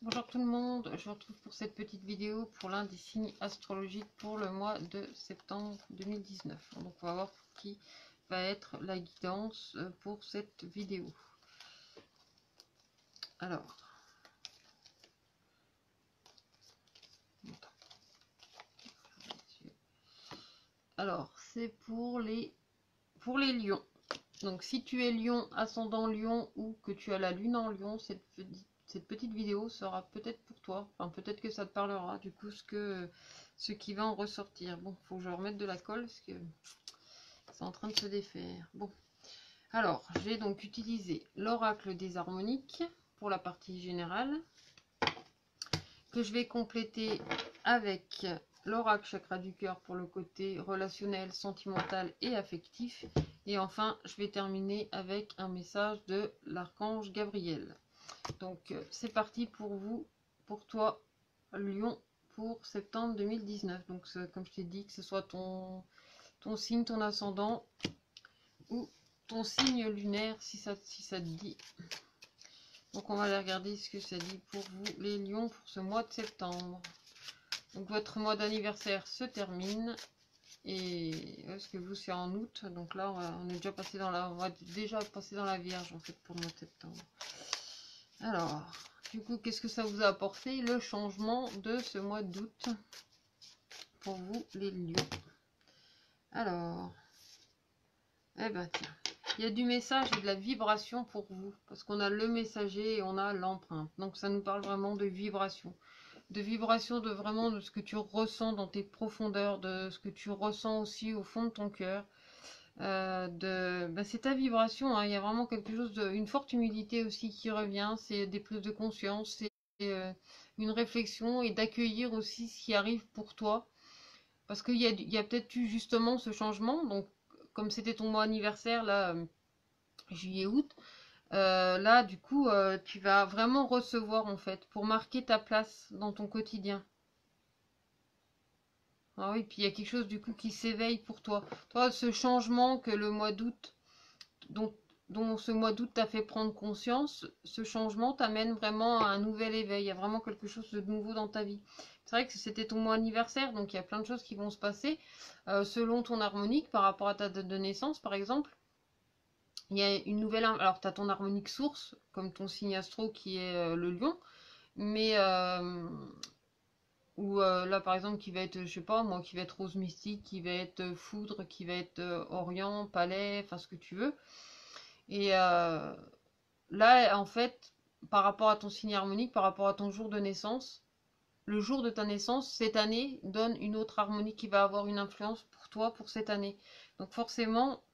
Bonjour tout le monde, je vous retrouve pour cette petite vidéo pour l'un des signes astrologiques pour le mois de septembre 2019. Donc on va voir qui va être la guidance pour cette vidéo. Alors, c'est pour les lions. Donc si tu es lion, ascendant lion ou que tu as la lune en lion, cette petite vidéo sera peut-être pour toi. Enfin, peut-être que ça te parlera du coup ce qui va en ressortir. Bon, faut que je remette de la colle parce que c'est en train de se défaire. Bon, alors j'ai donc utilisé l'oracle des harmoniques pour la partie générale, que je vais compléter avec l'oracle chakra du cœur pour le côté relationnel, sentimental et affectif. Et enfin, je vais terminer avec un message de l'archange Gabriel. Donc, c'est parti pour vous, pour toi, Lion, pour septembre 2019. Donc, comme je t'ai dit, que ce soit ton signe, ton ascendant ou ton signe lunaire, si ça te dit. Donc, on va aller regarder ce que ça dit pour vous, les lions, pour ce mois de septembre. Donc votre mois d'anniversaire se termine et est-ce que vous c'est en août, donc là on est déjà passé dans la, on va déjà passer dans la Vierge en fait pour le mois de septembre. Alors du coup qu'est-ce que ça vous a apporté le changement de ce mois d'août pour vous les lions? Alors eh ben tiens, il y a du message et de la vibration pour vous parce qu'on a le messager et on a l'empreinte, donc ça nous parle vraiment de vibration. De vibration, de vraiment de ce que tu ressens dans tes profondeurs, de ce que tu ressens aussi au fond de ton cœur. C'est ta vibration, hein. Il y a vraiment quelque chose une forte humilité aussi qui revient, c'est des prises de conscience, c'est une réflexion et d'accueillir aussi ce qui arrive pour toi. Parce qu'il y a peut-être eu justement ce changement, donc comme c'était ton mois anniversaire, là, juillet-août, là, du coup, tu vas vraiment recevoir, en fait, pour marquer ta place dans ton quotidien. Ah oui, puis il y a quelque chose du coup qui s'éveille pour toi. Toi, ce changement que le mois d'août, dont, dont ce mois d'août t'a fait prendre conscience, ce changement t'amène vraiment à un nouvel éveil. Il y a vraiment quelque chose de nouveau dans ta vie. C'est vrai que c'était ton mois anniversaire, donc il y a plein de choses qui vont se passer selon ton harmonique par rapport à ta date de naissance, par exemple. Il y a une nouvelle. Alors, tu as ton harmonique source, comme ton signe astro qui est le lion, mais ou là par exemple qui va être, je sais pas moi, qui va être rose mystique, qui va être foudre, qui va être orient, palais, enfin ce que tu veux. Et là en fait, par rapport à ton signe harmonique, par rapport à ton jour de naissance, le jour de ta naissance, cette année, donne une autre harmonie qui va avoir une influence pour toi pour cette année. Donc forcément,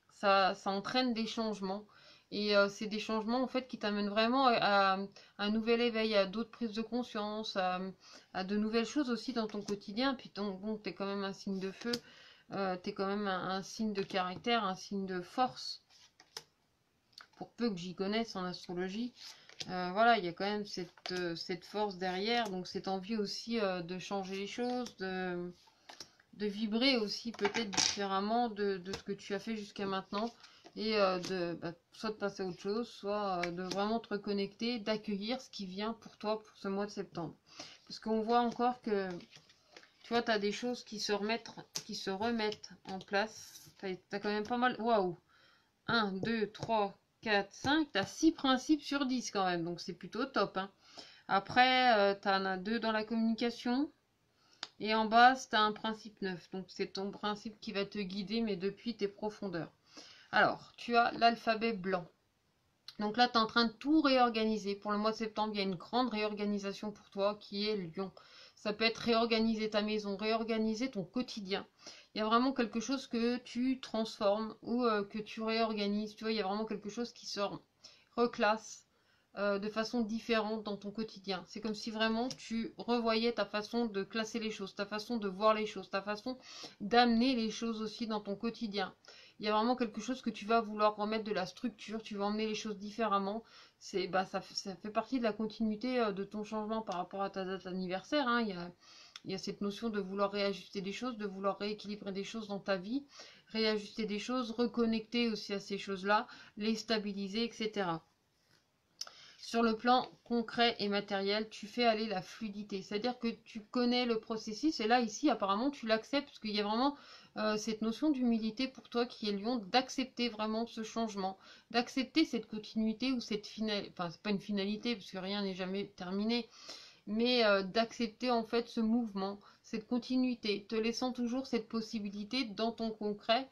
ça entraîne des changements. Et c'est des changements en fait qui t'amènent vraiment à un nouvel éveil, à d'autres prises de conscience, à de nouvelles choses aussi dans ton quotidien. Puis bon, t'es quand même un signe de feu, t'es quand même un signe de caractère, un signe de force, pour peu que j'y connaisse en astrologie. Voilà, il y a quand même cette force derrière, donc cette envie aussi de changer les choses, de vibrer aussi peut-être différemment de ce que tu as fait jusqu'à maintenant et soit de passer à autre chose, soit de vraiment te reconnecter, d'accueillir ce qui vient pour toi pour ce mois de septembre. Parce qu'on voit encore que, tu vois, tu as des choses qui se remettent en place. Tu as quand même pas mal. Waouh! 1, 2, 3, 4, 5. Tu as 6 principes sur 10 quand même, donc c'est plutôt top, hein. Après, tu en as 2 dans la communication, et en bas, tu as un principe neuf. Donc, c'est ton principe qui va te guider, mais depuis tes profondeurs. Alors, tu as l'alphabet blanc. Donc là, tu es en train de tout réorganiser. Pour le mois de septembre, il y a une grande réorganisation pour toi qui est Lion. Ça peut être réorganiser ta maison, réorganiser ton quotidien. Il y a vraiment quelque chose que tu transformes ou que tu réorganises. Tu vois, il y a vraiment quelque chose qui se reclasse de façon différente dans ton quotidien. C'est comme si vraiment tu revoyais ta façon de classer les choses, ta façon de voir les choses, ta façon d'amener les choses aussi dans ton quotidien. Il y a vraiment quelque chose que tu vas vouloir remettre de la structure, tu vas emmener les choses différemment. Ça fait partie de la continuité de ton changement par rapport à ta date anniversaire, hein. Il y a cette notion de vouloir réajuster des choses, de vouloir rééquilibrer des choses dans ta vie, réajuster des choses, reconnecter aussi à ces choses-là, les stabiliser, etc. Sur le plan concret et matériel, tu fais aller la fluidité. C'est-à-dire que tu connais le processus et là, ici, apparemment, tu l'acceptes parce qu'il y a vraiment cette notion d'humilité pour toi qui est Lion, d'accepter vraiment ce changement, d'accepter cette continuité ou cette finalité, enfin, c'est pas une finalité parce que rien n'est jamais terminé, mais d'accepter en fait ce mouvement, cette continuité, te laissant toujours cette possibilité dans ton concret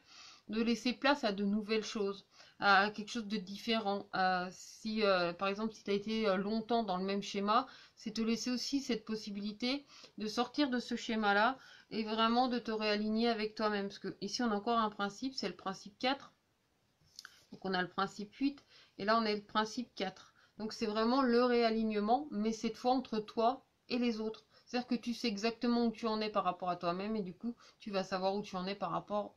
de laisser place à de nouvelles choses, à quelque chose de différent. Si par exemple si tu as été longtemps dans le même schéma, c'est te laisser aussi cette possibilité de sortir de ce schéma-là et vraiment de te réaligner avec toi-même. Parce que ici on a encore un principe, c'est le principe 4. Donc on a le principe 8 et là on a le principe 4. Donc c'est vraiment le réalignement, mais cette fois entre toi et les autres. C'est-à-dire que tu sais exactement où tu en es par rapport à toi-même et du coup tu vas savoir où tu en es par rapport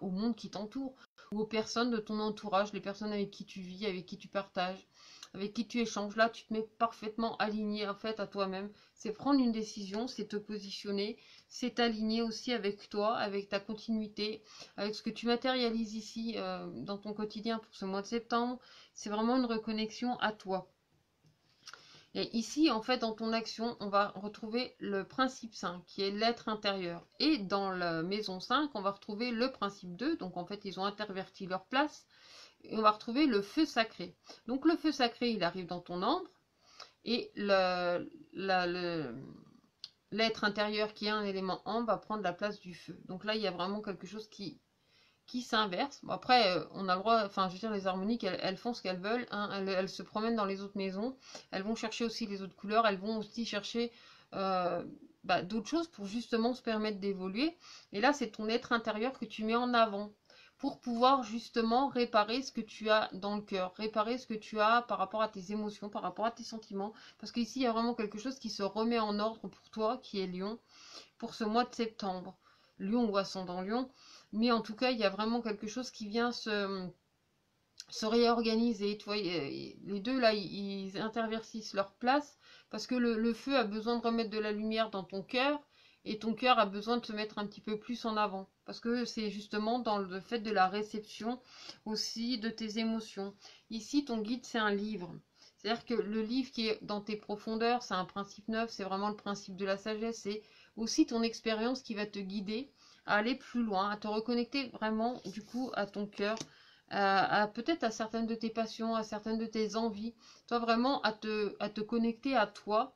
au monde qui t'entoure ou aux personnes de ton entourage, les personnes avec qui tu vis, avec qui tu partages, avec qui tu échanges. Là tu te mets parfaitement aligné en fait à toi-même. C'est prendre une décision, c'est te positionner, c'est t'aligner aussi avec toi, avec ta continuité, avec ce que tu matérialises ici dans ton quotidien pour ce mois de septembre. C'est vraiment une reconnexion à toi. Et ici, en fait, dans ton action, on va retrouver le principe 5, qui est l'être intérieur. Et dans la maison 5, on va retrouver le principe 2. Donc, en fait, ils ont interverti leur place. Et on va retrouver le feu sacré. Donc, le feu sacré, il arrive dans ton ambre. Et l'être intérieur, qui est un élément ambre, va prendre la place du feu. Donc là, il y a vraiment quelque chose qui s'inverse. Bon, après, on a le droit, enfin, je veux dire, les harmoniques, elles font ce qu'elles veulent, hein, elles se promènent dans les autres maisons, elles vont chercher aussi les autres couleurs, elles vont aussi chercher euh, d'autres choses pour justement se permettre d'évoluer. Et là, c'est ton être intérieur que tu mets en avant pour pouvoir justement réparer ce que tu as dans le cœur, réparer ce que tu as par rapport à tes émotions, par rapport à tes sentiments, parce qu'ici, il y a vraiment quelque chose qui se remet en ordre pour toi, qui est Lion, pour ce mois de septembre. Lion ou ascendant Lion, mais en tout cas, il y a vraiment quelque chose qui vient se réorganiser. Tu vois, les deux là, ils interversissent leur place parce que le feu a besoin de remettre de la lumière dans ton cœur et ton cœur a besoin de se mettre un petit peu plus en avant parce que c'est justement dans le fait de la réception aussi de tes émotions. Ici, ton guide, c'est un livre. C'est-à-dire que le livre qui est dans tes profondeurs, c'est un principe neuf, c'est vraiment le principe de la sagesse, c'est aussi ton expérience qui va te guider à aller plus loin, à te reconnecter vraiment du coup à ton cœur, peut-être à certaines de tes passions, à certaines de tes envies, toi vraiment à te connecter à toi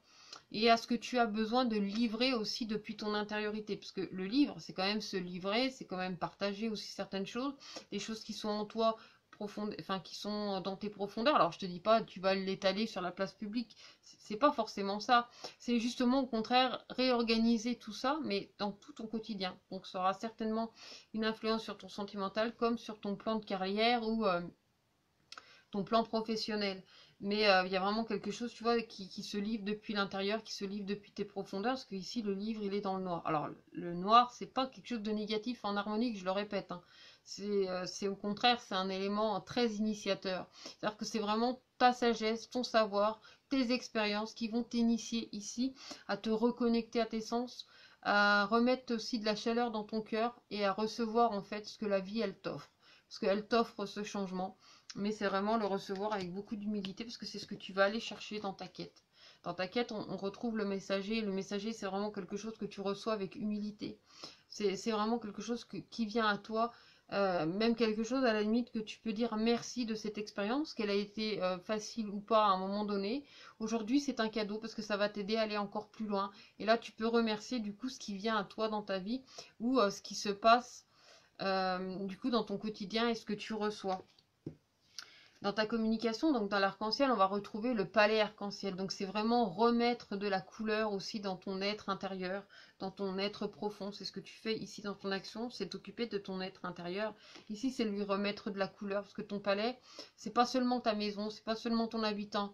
et à ce que tu as besoin de livrer aussi depuis ton intériorité. Parce que le livre, c'est quand même se livrer, c'est quand même partager aussi certaines choses, des choses qui sont en toi, profondes, enfin qui sont dans tes profondeurs. Alors je te dis pas tu vas l'étaler sur la place publique, c'est pas forcément ça. C'est justement au contraire réorganiser tout ça, mais dans tout ton quotidien. Donc ça aura certainement une influence sur ton sentimental comme sur ton plan de carrière ou ton plan professionnel. Mais il y a vraiment quelque chose, tu vois, qui se livre depuis l'intérieur, qui se livre depuis tes profondeurs, parce qu'ici, le livre, il est dans le noir. Alors, le noir, c'est pas quelque chose de négatif en harmonique, je le répète, hein. C'est au contraire, c'est un élément très initiateur. C'est-à-dire que c'est vraiment ta sagesse, ton savoir, tes expériences qui vont t'initier ici à te reconnecter à tes sens, à remettre aussi de la chaleur dans ton cœur et à recevoir en fait ce que la vie, elle t'offre. Parce qu'elle t'offre ce changement, mais c'est vraiment le recevoir avec beaucoup d'humilité parce que c'est ce que tu vas aller chercher dans ta quête. Dans ta quête, on retrouve le messager. Le messager, c'est vraiment quelque chose que tu reçois avec humilité. C'est vraiment quelque chose qui vient à toi, même quelque chose à la limite que tu peux dire merci de cette expérience, qu'elle a été facile ou pas à un moment donné. Aujourd'hui, c'est un cadeau parce que ça va t'aider à aller encore plus loin. Et là, tu peux remercier du coup ce qui vient à toi dans ta vie ou ce qui se passe du coup dans ton quotidien et ce que tu reçois. Dans ta communication, donc dans l'arc-en-ciel, on va retrouver le palais arc-en-ciel. Donc c'est vraiment remettre de la couleur aussi dans ton être intérieur, dans ton être profond. C'est ce que tu fais ici dans ton action, c'est t'occuper de ton être intérieur. Ici, c'est lui remettre de la couleur parce que ton palais, c'est pas seulement ta maison, c'est pas seulement ton habitat,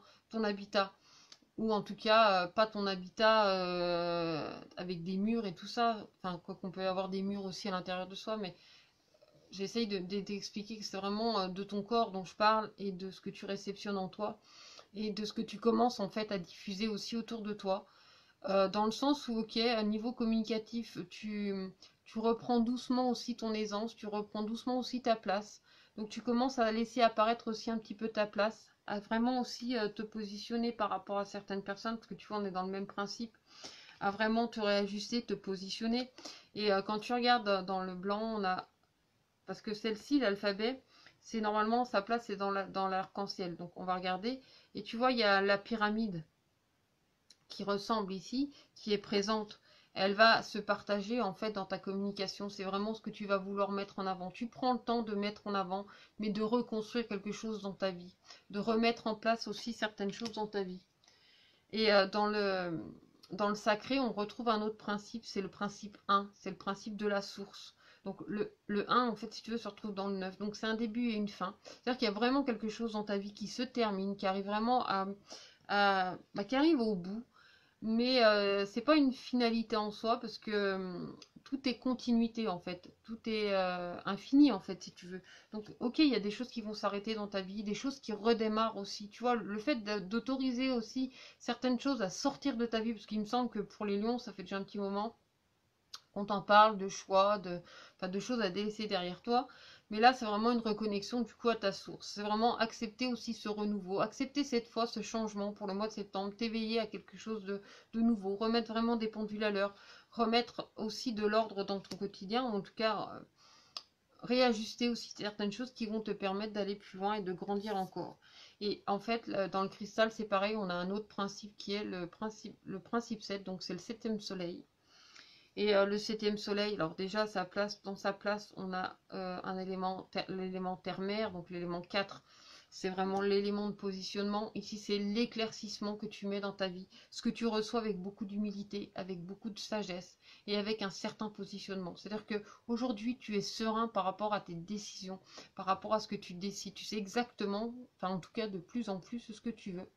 ou en tout cas pas ton habitat avec des murs et tout ça. Enfin, quoi qu'on peut avoir des murs aussi à l'intérieur de soi, mais j'essaye d'expliquer que c'est vraiment de ton corps dont je parle et de ce que tu réceptionnes en toi et de ce que tu commences en fait à diffuser aussi autour de toi. Dans le sens où, ok, à niveau communicatif, tu reprends doucement aussi ton aisance, tu reprends doucement aussi ta place. Donc tu commences à laisser apparaître aussi un petit peu ta place à vraiment aussi te positionner par rapport à certaines personnes, parce que tu vois, on est dans le même principe, à vraiment te réajuster, te positionner. Et quand tu regardes dans le blanc, on a, parce que celle-ci, l'alphabet, c'est normalement, sa place c'est dans l'arc-en-ciel. Donc on va regarder, et tu vois, il y a la pyramide qui ressemble ici, qui est présente. Elle va se partager en fait dans ta communication. C'est vraiment ce que tu vas vouloir mettre en avant. Tu prends le temps de mettre en avant, mais de reconstruire quelque chose dans ta vie, de remettre en place aussi certaines choses dans ta vie. Et dans le sacré, on retrouve un autre principe, c'est le principe 1, c'est le principe de la source. Donc le 1, en fait, si tu veux, se retrouve dans le 9. Donc c'est un début et une fin. C'est-à-dire qu'il y a vraiment quelque chose dans ta vie qui se termine, qui arrive vraiment qui arrive au bout. Mais c'est pas une finalité en soi parce que tout est continuité en fait, tout est infini en fait si tu veux. Donc ok, il y a des choses qui vont s'arrêter dans ta vie, des choses qui redémarrent aussi. Tu vois, le fait d'autoriser aussi certaines choses à sortir de ta vie, parce qu'il me semble que pour les lions, ça fait déjà un petit moment qu'on t'en parle de choix, enfin, de choses à délaisser derrière toi. Mais là, c'est vraiment une reconnexion du coup à ta source. C'est vraiment accepter aussi ce renouveau, accepter cette fois ce changement pour le mois de septembre, t'éveiller à quelque chose de nouveau, remettre vraiment des pendules à l'heure, remettre aussi de l'ordre dans ton quotidien, ou en tout cas réajuster aussi certaines choses qui vont te permettre d'aller plus loin et de grandir encore. Et en fait, dans le cristal, c'est pareil, on a un autre principe qui est le principe 7, donc c'est le septième soleil. Et le septième soleil, alors déjà, dans sa place, on a l'élément terre-mer, donc l'élément 4, c'est vraiment l'élément de positionnement. Ici, c'est l'éclaircissement que tu mets dans ta vie, ce que tu reçois avec beaucoup d'humilité, avec beaucoup de sagesse et avec un certain positionnement. C'est-à-dire que aujourd'hui, tu es serein par rapport à tes décisions, par rapport à ce que tu décides. Tu sais exactement, enfin en tout cas de plus en plus, ce que tu veux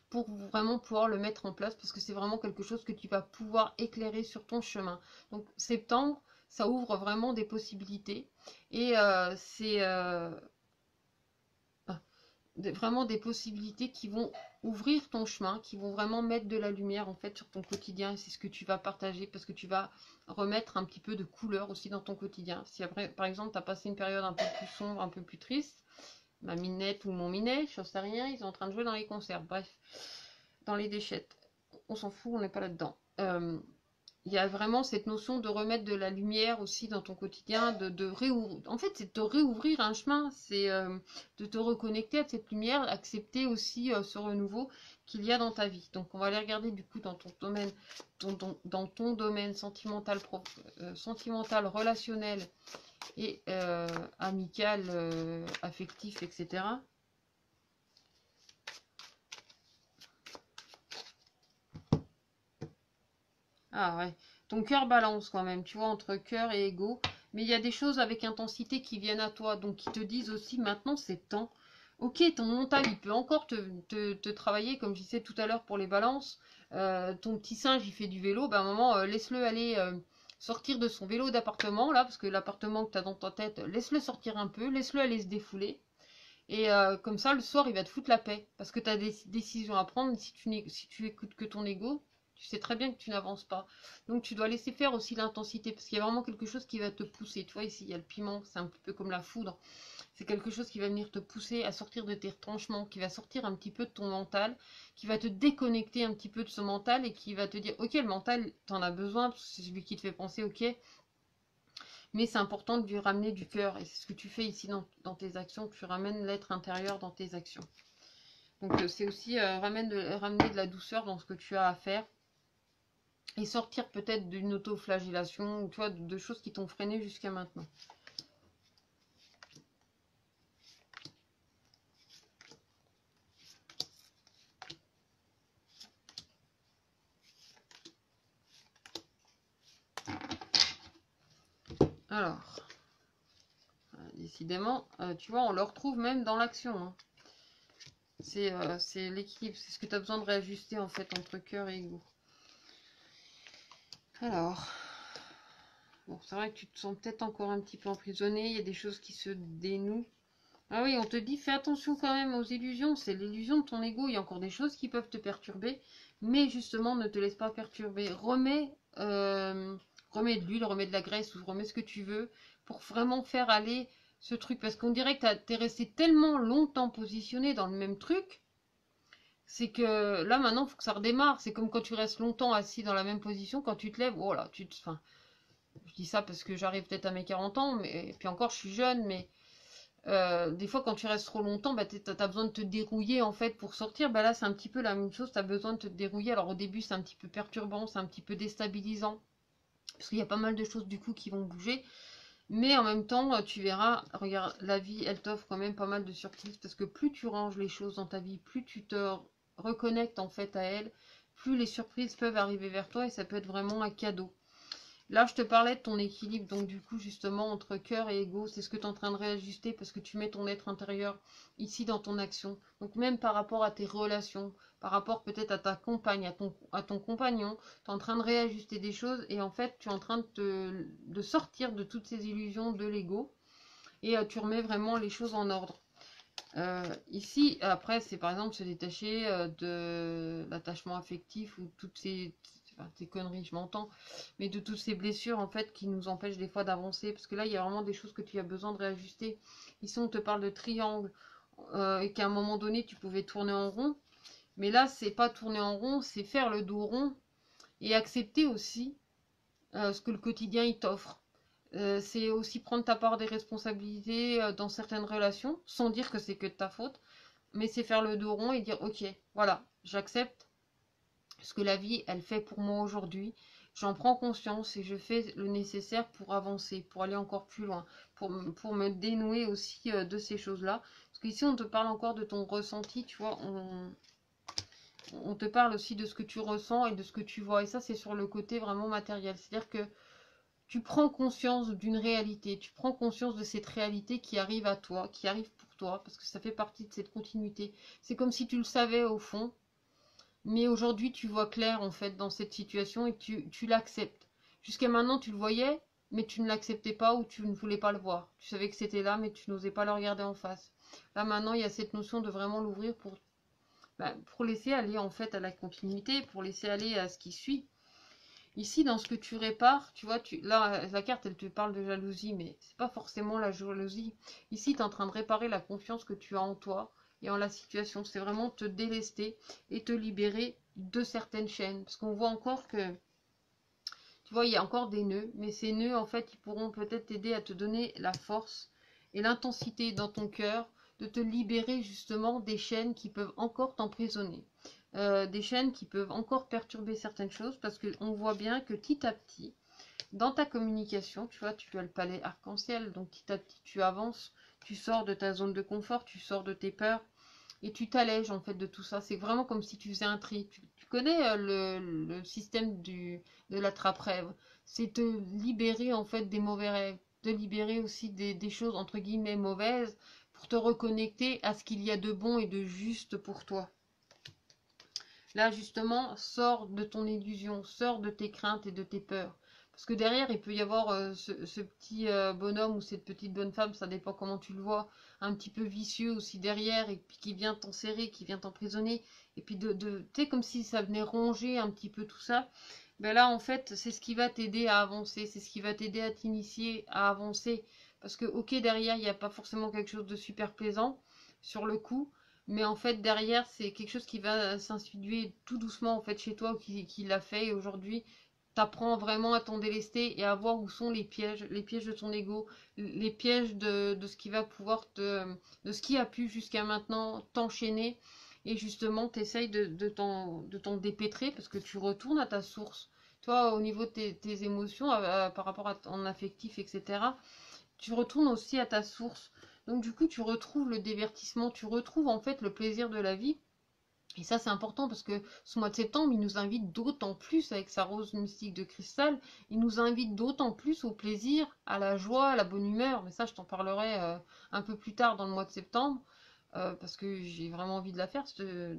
pour vraiment pouvoir le mettre en place parce que c'est vraiment quelque chose que tu vas pouvoir éclairer sur ton chemin. Donc septembre, ça ouvre vraiment des possibilités et c'est vraiment des possibilités qui vont ouvrir ton chemin, qui vont vraiment mettre de la lumière en fait sur ton quotidien et c'est ce que tu vas partager parce que tu vas remettre un petit peu de couleur aussi dans ton quotidien. Si après, par exemple, tu as passé une période un peu plus sombre, un peu plus triste, ma minette ou mon minet, je sais rien, ils sont en train de jouer dans les concerts, bref, dans les déchettes. On s'en fout, on n'est pas là-dedans. Il y a vraiment cette notion de remettre de la lumière aussi dans ton quotidien, de réouvrir. En fait, c'est de réouvrir un chemin, c'est de te reconnecter à cette lumière, accepter aussi ce renouveau qu'il y a dans ta vie. Donc, on va aller regarder du coup dans ton domaine, dans ton domaine sentimental, sentimental, relationnel et amical, affectif, etc. Ah ouais, ton cœur balance quand même, tu vois, entre cœur et ego. Mais il y a des choses avec intensité qui viennent à toi, donc qui te disent aussi maintenant c'est temps. Ok, ton mental, il peut encore te travailler, comme je disais tout à l'heure pour les balances. Ton petit singe, il fait du vélo, ben à un moment, laisse-le aller sortir de son vélo d'appartement, là, parce que l'appartement que tu as dans ta tête, laisse-le sortir un peu, laisse-le aller se défouler. Et comme ça, le soir, il va te foutre la paix. Parce que tu as des décisions à prendre. Si tu écoutes que ton ego, tu sais très bien que tu n'avances pas. Donc tu dois laisser faire aussi l'intensité. Parce qu'il y a vraiment quelque chose qui va te pousser. Tu vois, ici, il y a le piment. C'est un peu comme la foudre. C'est quelque chose qui va venir te pousser à sortir de tes retranchements. Qui va sortir un petit peu de ton mental. Qui va te déconnecter un petit peu de ce mental. Et qui va te dire, ok, le mental, t'en as besoin. Parce que c'est celui qui te fait penser, ok, mais c'est important de lui ramener du cœur. Et c'est ce que tu fais ici dans tes actions. Tu ramènes l'être intérieur dans tes actions. Donc c'est aussi ramener de la douceur dans ce que tu as à faire. Et sortir peut-être d'une auto-flagellation. Ou tu vois, de choses qui t'ont freiné jusqu'à maintenant. Alors, décidément, tu vois, on le retrouve même dans l'action. Hein. C'est l'équilibre. C'est ce que tu as besoin de réajuster en fait entre cœur et ego. Alors, bon, c'est vrai que tu te sens peut-être encore un petit peu emprisonné. Il y a des choses qui se dénouent. Ah oui, on te dit, fais attention quand même aux illusions. C'est l'illusion de ton ego. Il y a encore des choses qui peuvent te perturber. Mais justement, ne te laisse pas perturber. Remets de l'huile, remets de la graisse ou remets ce que tu veux pour vraiment faire aller ce truc, parce qu'on dirait que t'es resté tellement longtemps positionné dans le même truc, c'est que là maintenant, il faut que ça redémarre. C'est comme quand tu restes longtemps assis dans la même position, quand tu te lèves, oh là, enfin, je dis ça parce que j'arrive peut-être à mes 40 ans, mais et puis encore, je suis jeune, mais des fois, quand tu restes trop longtemps, bah, t'as besoin de te dérouiller en fait pour sortir. Bah, là, c'est un petit peu la même chose, tu as besoin de te dérouiller. Alors au début, c'est un petit peu perturbant, c'est un petit peu déstabilisant, parce qu'il y a pas mal de choses du coup qui vont bouger. Mais en même temps, tu verras, regarde, la vie, elle t'offre quand même pas mal de surprises, parce que plus tu ranges les choses dans ta vie, plus tu te reconnectes en fait à elle, plus les surprises peuvent arriver vers toi et ça peut être vraiment un cadeau. Là, je te parlais de ton équilibre, donc du coup, justement, entre cœur et ego, c'est ce que tu es en train de réajuster parce que tu mets ton être intérieur ici dans ton action. Donc même par rapport à tes relations, par rapport peut-être à ta compagne, à ton compagnon, tu es en train de réajuster des choses et en fait, tu es en train de sortir de toutes ces illusions de l'ego et tu remets vraiment les choses en ordre. Ici, après, c'est par exemple se détacher de l'attachement affectif ou toutes ces conneries, je m'entends, mais de toutes ces blessures en fait qui nous empêchent des fois d'avancer. Parce que là, il y a vraiment des choses que tu as besoin de réajuster. Ici, on te parle de triangle et qu'à un moment donné, tu pouvais tourner en rond. Mais là, c'est pas tourner en rond, c'est faire le dos rond et accepter aussi ce que le quotidien il t'offre. C'est aussi prendre ta part des responsabilités dans certaines relations, sans dire que c'est que de ta faute, mais c'est faire le dos rond et dire ok, voilà, j'accepte ce que la vie elle fait pour moi aujourd'hui, j'en prends conscience et je fais le nécessaire pour avancer, pour aller encore plus loin, pour me dénouer aussi de ces choses-là. Parce qu'ici on te parle encore de ton ressenti, tu vois, on te parle aussi de ce que tu ressens et de ce que tu vois, et ça c'est sur le côté vraiment matériel, c'est-à-dire que tu prends conscience d'une réalité, tu prends conscience de cette réalité qui arrive à toi, qui arrive pour toi, parce que ça fait partie de cette continuité. C'est comme si tu le savais au fond, mais aujourd'hui tu vois clair en fait dans cette situation et tu l'acceptes. Jusqu'à maintenant tu le voyais, mais tu ne l'acceptais pas ou tu ne voulais pas le voir. Tu savais que c'était là, mais tu n'osais pas le regarder en face. Là maintenant il y a cette notion de vraiment l'ouvrir pour laisser aller en fait à la continuité, pour laisser aller à ce qui suit. Ici, dans ce que tu répares, tu vois, là, la carte, elle te parle de jalousie, mais c'est pas forcément la jalousie. Ici, tu es en train de réparer la confiance que tu as en toi et en la situation. C'est vraiment te délester et te libérer de certaines chaînes. Parce qu'on voit encore que, tu vois, il y a encore des nœuds, mais ces nœuds, en fait, ils pourront peut-être t'aider à te donner la force et l'intensité dans ton cœur de te libérer justement des chaînes qui peuvent encore t'emprisonner. Des chaînes qui peuvent encore perturber certaines choses parce qu'on voit bien que petit à petit, dans ta communication, tu vois, tu as le palais arc-en-ciel, donc petit à petit tu avances, tu sors de ta zone de confort, tu sors de tes peurs et tu t'allèges en fait de tout ça. C'est vraiment comme si tu faisais un tri. Tu connais le système de l'attrape-rêve. C'est te libérer en fait des mauvais rêves, te libérer aussi des choses entre guillemets mauvaises pour te reconnecter à ce qu'il y a de bon et de juste pour toi. Là, justement, sors de ton illusion, sors de tes craintes et de tes peurs. Parce que derrière, il peut y avoir ce petit bonhomme ou cette petite bonne femme, ça dépend comment tu le vois, un petit peu vicieux aussi derrière, et puis qui vient t'enserrer, qui vient t'emprisonner, et puis tu sais, comme si ça venait ronger un petit peu tout ça. Ben là, en fait, c'est ce qui va t'aider à avancer, c'est ce qui va t'aider à t'initier, à avancer. Parce que, ok, derrière, il n'y a pas forcément quelque chose de super plaisant sur le coup, mais en fait derrière c'est quelque chose qui va s'insinuer tout doucement en fait chez toi qui l'a fait et aujourd'hui t'apprends vraiment à t'en délester et à voir où sont les pièges de ton ego, les pièges de ce qui va pouvoir de ce qui a pu jusqu'à maintenant t'enchaîner et justement t'essayes de t'en dépêtrer parce que tu retournes à ta source. Toi au niveau de tes émotions par rapport à ton affectif etc tu retournes aussi à ta source. Donc du coup, tu retrouves le divertissement, tu retrouves en fait le plaisir de la vie. Et ça, c'est important parce que ce mois de septembre, il nous invite d'autant plus avec sa rose mystique de cristal, il nous invite d'autant plus au plaisir, à la joie, à la bonne humeur. Mais ça, je t'en parlerai un peu plus tard dans le mois de septembre. Parce que j'ai vraiment envie de la faire,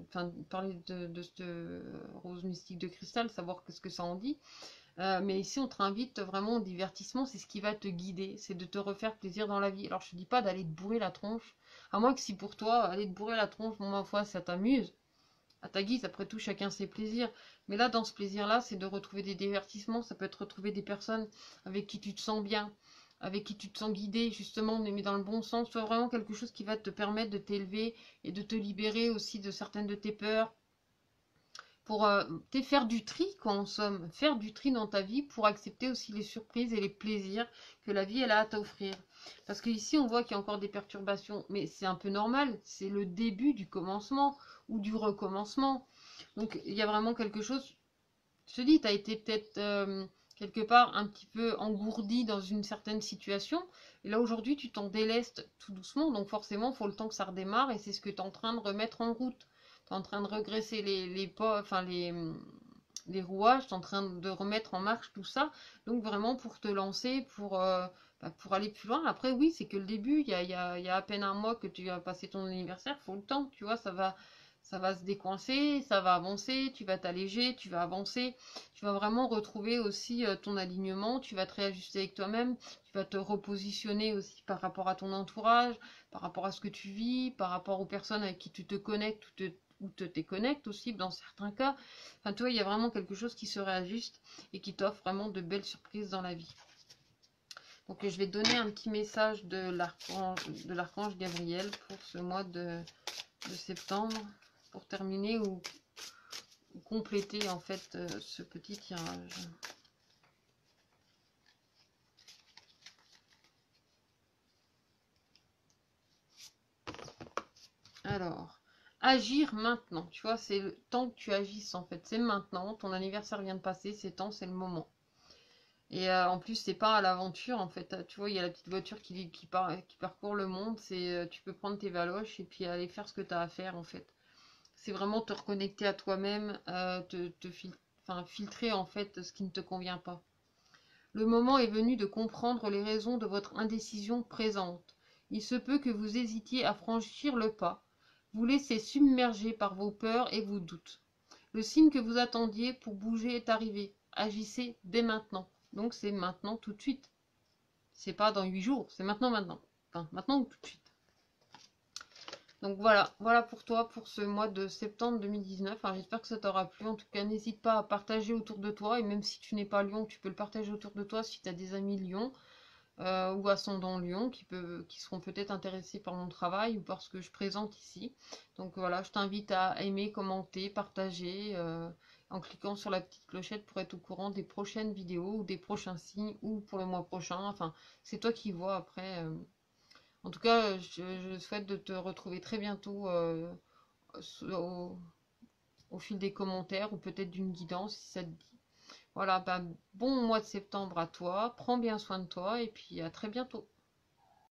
enfin, parler de cette rose mystique de cristal, savoir qu'est-ce que ça en dit. Mais ici, on te invite vraiment au divertissement, c'est ce qui va te guider, c'est de te refaire plaisir dans la vie. Alors, je te dis pas d'aller te bourrer la tronche, à moins que si pour toi, aller te bourrer la tronche, bon, ma foi, ça t'amuse, à ta guise, après tout, chacun ses plaisirs. Mais là, dans ce plaisir-là, c'est de retrouver des divertissements, ça peut être retrouver des personnes avec qui tu te sens bien, avec qui tu te sens guidé, justement, mais dans le bon sens, soit vraiment quelque chose qui va te permettre de t'élever et de te libérer aussi de certaines de tes peurs, pour faire du tri, quoi, en somme, faire du tri dans ta vie pour accepter aussi les surprises et les plaisirs que la vie elle a à t'offrir. Parce qu'ici on voit qu'il y a encore des perturbations, mais c'est un peu normal, c'est le début du commencement ou du recommencement. Donc il y a vraiment quelque chose, je te dis, tu as été peut-être quelque part un petit peu engourdi dans une certaine situation, et là aujourd'hui tu t'en délestes tout doucement, donc forcément il faut le temps que ça redémarre, et c'est ce que tu es en train de remettre en route. Tu es en train de regresser les rouages, tu es en train de remettre en marche tout ça, donc vraiment pour te lancer, pour aller plus loin. Après oui, c'est que le début, il y a à peine un mois que tu as passé ton anniversaire, il faut le temps, tu vois, ça va se décoincer, ça va avancer, tu vas t'alléger, tu vas avancer, tu vas vraiment retrouver aussi ton alignement, tu vas te réajuster avec toi-même, tu vas te repositionner aussi par rapport à ton entourage, par rapport à ce que tu vis, par rapport aux personnes avec qui tu te connectes ou te déconnectes aussi dans certains cas. Enfin, tu vois, il y a vraiment quelque chose qui se réajuste et qui t'offre vraiment de belles surprises dans la vie. Donc je vais te donner un petit message de l'archange Gabriel pour ce mois de septembre, pour terminer ou compléter en fait ce petit tirage. Alors, agir maintenant, tu vois, c'est le temps que tu agisses en fait, c'est maintenant, ton anniversaire vient de passer, c'est temps, c'est le moment. Et en plus, c'est pas à l'aventure en fait, tu vois, il y a la petite voiture qui parcourt le monde, tu peux prendre tes valoches et puis aller faire ce que tu as à faire en fait. C'est vraiment te reconnecter à toi-même, filtrer en fait ce qui ne te convient pas. Le moment est venu de comprendre les raisons de votre indécision présente. Il se peut que vous hésitiez à franchir le pas, vous laissez submerger par vos peurs et vos doutes. Le signe que vous attendiez pour bouger est arrivé. Agissez dès maintenant. Donc c'est maintenant tout de suite. C'est pas dans 8 jours, c'est maintenant maintenant. Enfin, maintenant ou tout de suite. Donc voilà pour toi pour ce mois de septembre 2019. Enfin, j'espère que ça t'aura plu. En tout cas, n'hésite pas à partager autour de toi. Et même si tu n'es pas Lyon, tu peux le partager autour de toi si tu as des amis Lyon ou ascendant Lyon qui seront peut-être intéressés par mon travail ou par ce que je présente ici. Donc voilà, je t'invite à aimer, commenter, partager en cliquant sur la petite clochette pour être au courant des prochaines vidéos ou des prochains signes ou pour le mois prochain. Enfin, c'est toi qui vois après. En tout cas, je souhaite de te retrouver très bientôt au, au fil des commentaires ou peut-être d'une guidance si ça te dit. Voilà, bon mois de septembre à toi, prends bien soin de toi et puis à très bientôt.